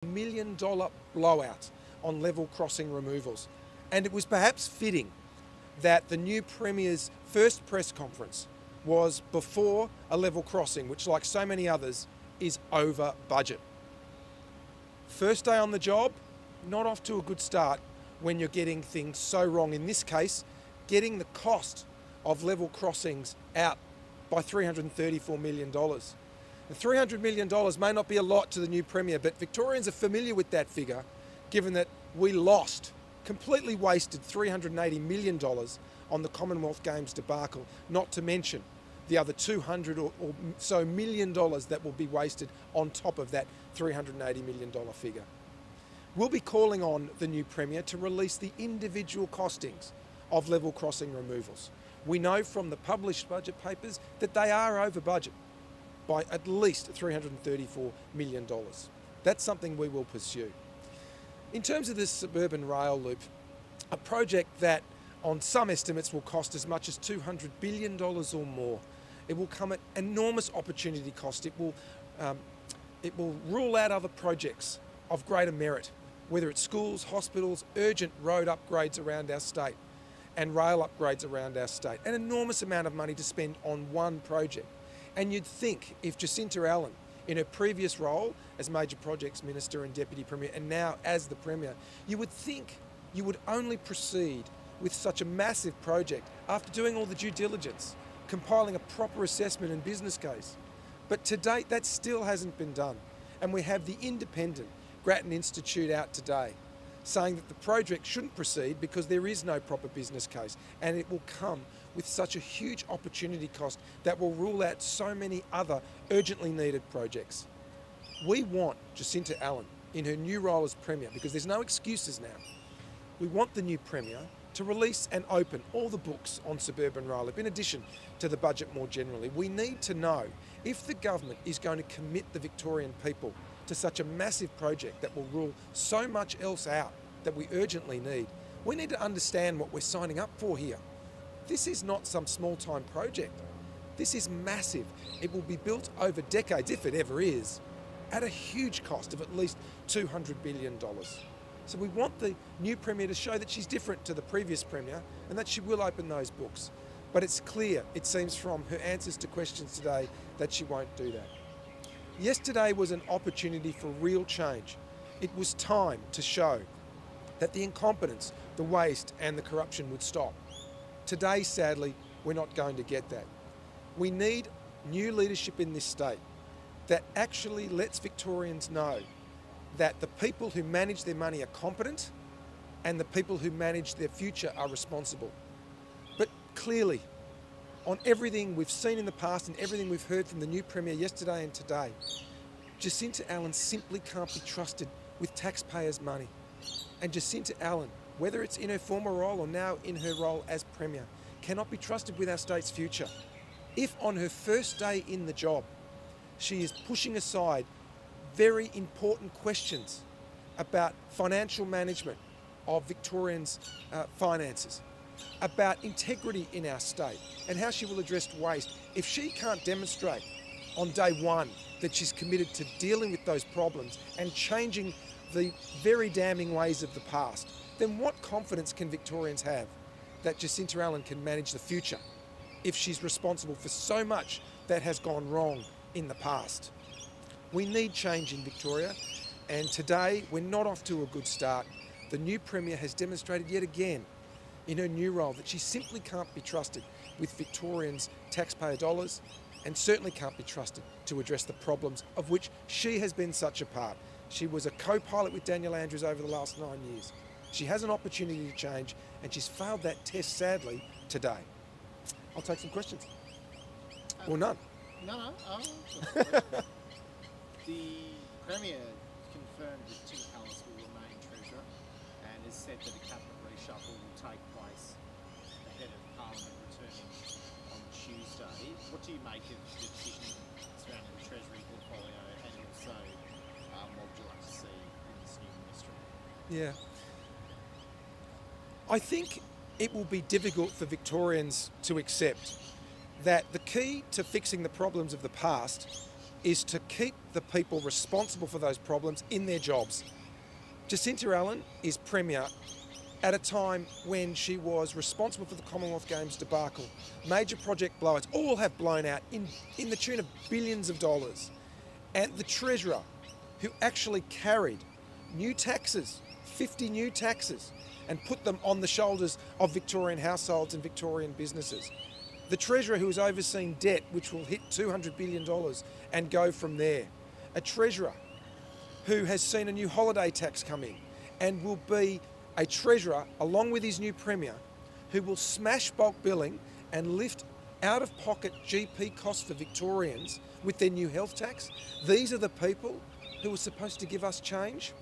$1 million blowout on level crossing removals. And it was perhaps fitting that the new Premier's first press conference was before a level crossing, which, like so many others, is over budget. First day on the job, not off to a good start when you're getting things so wrong. In this case, getting the cost of level crossings out by $334 million. The $300 million may not be a lot to the new Premier, but Victorians are familiar with that figure, given that we lost, completely wasted $380 million on the Commonwealth Games debacle, not to mention the other $200 or so million that will be wasted on top of that $380 million figure. We'll be calling on the new Premier to release the individual costings of level crossing removals. We know from the published budget papers that they are over budget by at least $334 million. That's something we will pursue. In terms of this suburban rail loop, a project that on some estimates will cost as much as $200 billion or more. It will come at enormous opportunity cost. It will rule out other projects of greater merit, whether it's schools, hospitals, urgent road upgrades around our state and rail upgrades around our state. An enormous amount of money to spend on one project. And you'd think if Jacinta Allen, in her previous role as Major Projects Minister and Deputy Premier, and now as the Premier, you would think you would only proceed with such a massive project after doing all the due diligence, compiling a proper assessment and business case. But to date, that still hasn't been done. And we have the independent Grattan Institute out today saying that the project shouldn't proceed because there is no proper business case, and it will come with such a huge opportunity cost that will rule out so many other urgently needed projects. We want Jacinta Allen in her new role as Premier, because there's no excuses now. We want the new Premier to release and open all the books on suburban rail loop, in addition to the budget more generally. We need to know if the government is going to commit the Victorian people to such a massive project that will rule so much else out that we urgently need. We need to understand what we're signing up for here. This is not some small-time project. This is massive. It will be built over decades, if it ever is, at a huge cost of at least $200 billion. So we want the new Premier to show that she's different to the previous Premier and that she will open those books. But it's clear, it seems from her answers to questions today, that she won't do that. Yesterday was an opportunity for real change. It was time to show that the incompetence, the waste and the corruption would stop. Today, sadly, we're not going to get that. We need new leadership in this state that actually lets Victorians know that the people who manage their money are competent and the people who manage their future are responsible. But clearly, on everything we've seen in the past and everything we've heard from the new Premier yesterday and today, Jacinta Allen simply can't be trusted with taxpayers' money. And Jacinta Allen, whether it's in her former role or now in her role as Premier, cannot be trusted with our state's future. If on her first day in the job, she is pushing aside very important questions about financial management of Victorians' finances, about integrity in our state and how she will address waste. If she can't demonstrate on day one that she's committed to dealing with those problems and changing the very damning ways of the past, then what confidence can Victorians have that Jacinta Allen can manage the future if she's responsible for so much that has gone wrong in the past? We need change in Victoria, and today we're not off to a good start. The new Premier has demonstrated yet again in her new role that she simply can't be trusted with Victorians' taxpayer dollars and certainly can't be trusted to address the problems of which she has been such a part. She was a co-pilot with Daniel Andrews over the last 9 years. She has an opportunity to change and she's failed that test sadly today. I'll take some questions. Or none. No. The Premier confirmed that Tim Pallas will remain Treasurer and has said that a cabinet reshuffle will take place ahead of Parliament returning on Tuesday. What do you make of the decision surrounding the Treasury portfolio and also what would you like to see in this new ministry? Yeah. I think it will be difficult for Victorians to accept that the key to fixing the problems of the past is to keep the people responsible for those problems in their jobs. Jacinta Allen is Premier at a time when she was responsible for the Commonwealth Games debacle. Major project blowouts all have blown out in the tune of billions of dollars. And the Treasurer, who actually carried new taxes, 50 new taxes, and put them on the shoulders of Victorian households and Victorian businesses. The Treasurer who has overseen debt which will hit $200 billion and go from there. A Treasurer who has seen a new holiday tax come in and will be a Treasurer, along with his new Premier, who will smash bulk billing and lift out-of-pocket GP costs for Victorians with their new health tax. These are the people who are supposed to give us change.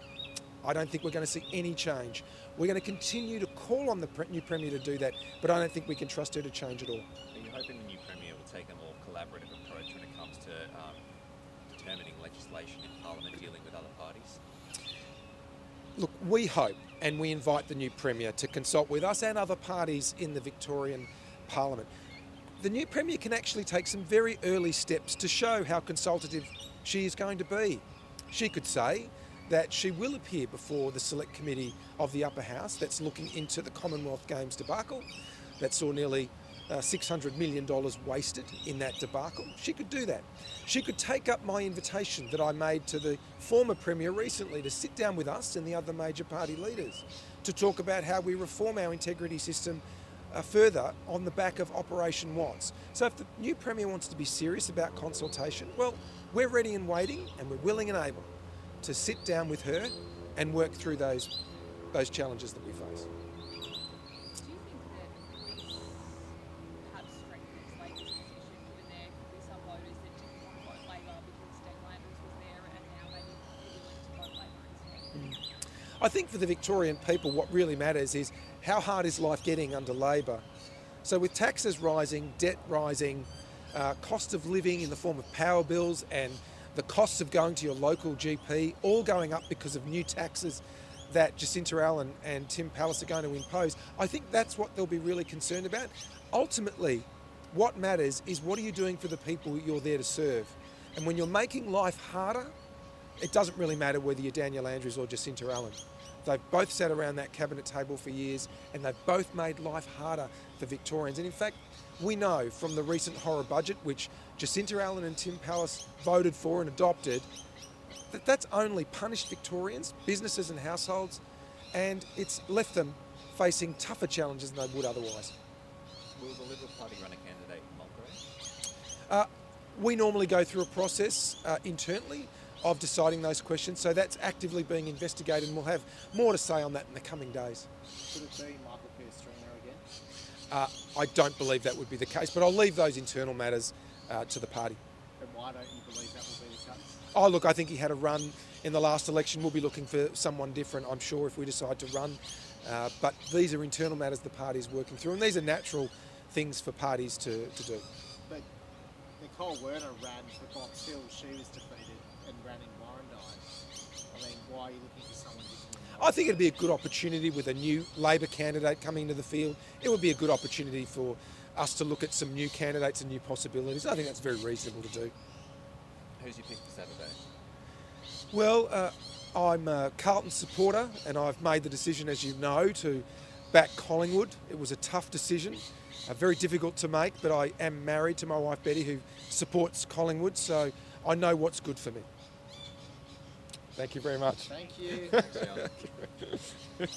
I don't think we're going to see any change. We're going to continue to call on the new Premier to do that, but I don't think we can trust her to change it all. Are you hoping the new Premier will take a more collaborative approach when it comes to determining legislation in Parliament dealing with other parties? Look, we hope and we invite the new Premier to consult with us and other parties in the Victorian Parliament. The new Premier can actually take some very early steps to show how consultative she is going to be. She could say that she will appear before the Select Committee of the Upper House that's looking into the Commonwealth Games debacle that saw nearly $600 million wasted in that debacle. She could do that. She could take up my invitation that I made to the former Premier recently to sit down with us and the other major party leaders to talk about how we reform our integrity system further on the back of Operation Watts. So if the new Premier wants to be serious about consultation, well, we're ready and waiting and we're willing and able to sit down with her and work through those challenges that we face. Do you think that this perhaps strengthens Labor's position, given there could be some voters that didn't want to vote Labor because Dave Landers was there and now maybe are willing to vote Labor instead? I think for the Victorian people, what really matters is how hard is life getting under Labor. So with taxes rising, debt rising, cost of living in the form of power bills and the costs of going to your local GP all going up because of new taxes that Jacinta Allen and Tim Pallas are going to impose, I think that's what they'll be really concerned about. Ultimately, what matters is what are you doing for the people you're there to serve? And when you're making life harder, it doesn't really matter whether you're Daniel Andrews or Jacinta Allen. They've both sat around that cabinet table for years and they've both made life harder for Victorians. And in fact, we know from the recent horror budget, which Jacinta Allen and Tim Pallas voted for and adopted, that that's only punished Victorians, businesses and households, and it's left them facing tougher challenges than they would otherwise. Will the Liberal Party run a candidate in Mulgrave? We normally go through a process internally of deciding those questions, so that's actively being investigated and we'll have more to say on that in the coming days. Could it be Michael Perestrino again? I don't believe that would be the case, but I'll leave those internal matters to the party. And why don't you believe that will be the case? Oh, look, I think he had a run in the last election. We'll be looking for someone different, I'm sure, if we decide to run. But these are internal matters the party is working through, and these are natural things for parties to do. But Nicole Werner ran for Box Hill. She was defeated and ran in Warrandyte. I mean, why are you looking for someone different? I think it'd be a good opportunity with a new Labor candidate coming into the field. It would be a good opportunity for us to look at some new candidates and new possibilities. I think that's very reasonable to do. Who's your pick for Saturday? Well, I'm a Carlton supporter and I've made the decision, as you know, to back Collingwood. It was a tough decision, very difficult to make, but I am married to my wife Betty, who supports Collingwood, so I know what's good for me. Thank you very much. Thank you. Thanks, John.